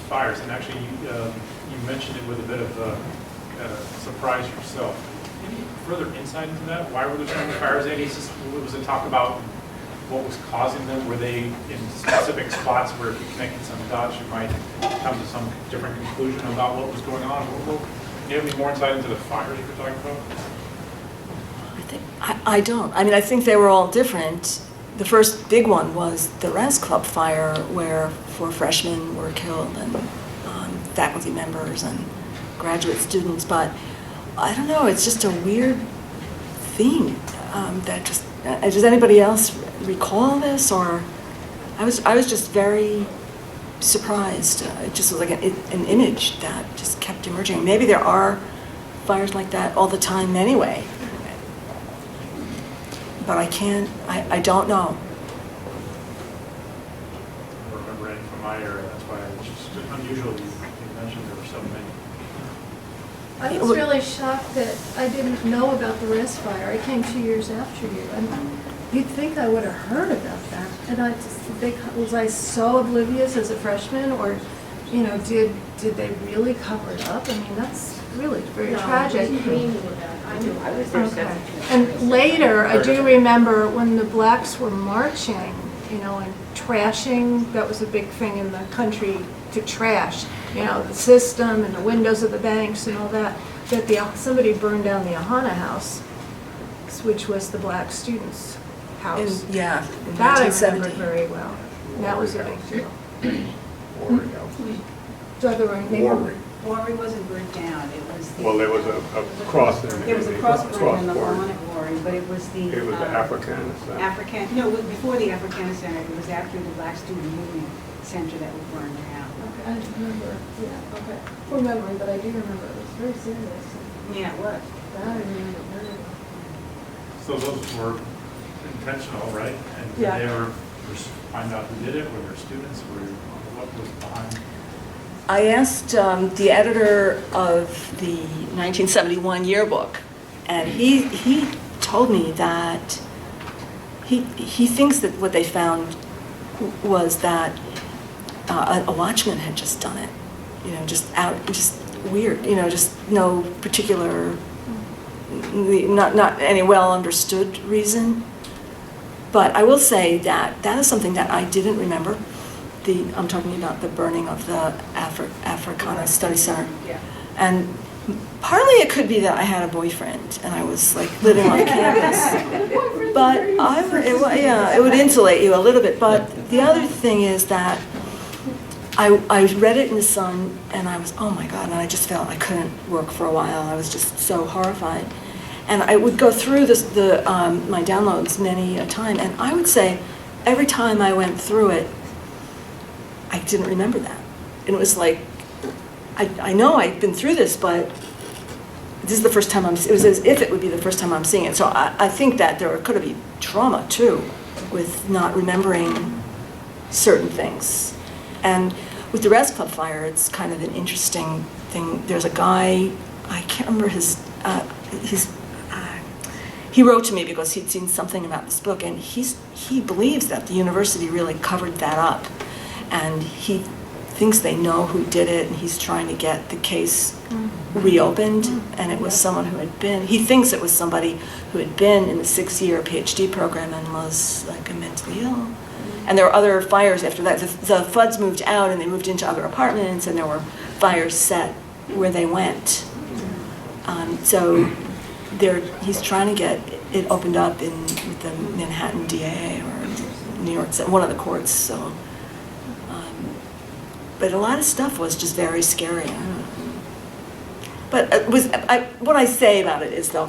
fires, and actually you mentioned it with a bit of surprise yourself. Any further insight into that? Why were there so many fires? Was it talk about what was causing them? Were they in specific spots where if you connected some dots, you might come to some different conclusion about what was going on? Do you have any more insight into the fires you're talking about? I don't. I mean, I think they were all different. The first big one was the Res Club fire, where 4 freshmen were killed, and faculty members and graduate students. But I don't know, it's just a weird thing. Does anybody else recall this? Or I was just very surprised. It just was like an image that just kept emerging. Maybe there are fires like that all the time anyway. But I don't know. I don't remember any from my area, that's why it's just unusual you mentioned there were so many. I was really shocked that I didn't know about the Res fire. I came 2 years after you, and you'd think I would have heard about that. And was I so oblivious as a freshman, or, did they really cover it up? I mean, that's really very tragic. I knew. I was there. Okay. And later, I do remember when the blacks were marching, and trashing. That was a big thing in the country, to trash, the system and the windows of the banks and all that. That somebody burned down the Ahana House, which was the black students' house. In that I 1970. remember very well. That was a big deal. Warry wasn't burned down. It was the. Well, there was a cross there. There was a cross burn in the cross lawn at Warry, but it was the. It was the Africana Center. No, it was before the Africana Center. It was after the Black Student Movement Center that was burned down. Okay, I remember. Yeah. Okay. From memory, but I do remember it was very serious. Yeah, it was. That I remember very well. So those were intentional, right? And Yeah. they were find out who did it, were there students, what was behind? I asked the editor of the 1971 yearbook, and he told me that he thinks that what they found was that a watchman had just done it, just weird, just no particular, not any well understood reason. But I will say that is something that I didn't remember. I'm talking about the burning of the Africana Study Center. Yeah. And partly it could be that I had a boyfriend and I was like living on campus. But it would insulate you a little bit. But the other thing is that I read it in the Sun and I was, oh my God, and I just felt I couldn't work for a while. I was just so horrified. And I would go through my downloads many a time, and I would say every time I went through it, I didn't remember that. And it was like, I know I've been through this, but this is the first time it was as if it would be the first time I'm seeing it. So I think that there could be trauma too with not remembering certain things. And with the Res Club fire, it's kind of an interesting thing. There's a guy, I can't remember he wrote to me because he'd seen something about this book, and he believes that the university really covered that up. And he thinks they know who did it, and he's trying to get the case reopened. And it was someone he thinks it was somebody who had been in the 6-year PhD program and was like mentally ill. And there were other fires after that. The Floods moved out and they moved into other apartments, and there were fires set where they went. So he's trying to get it opened up with the Manhattan DA or New York, one of the courts. So. But a lot of stuff was just very scary. But what I say about it is, though,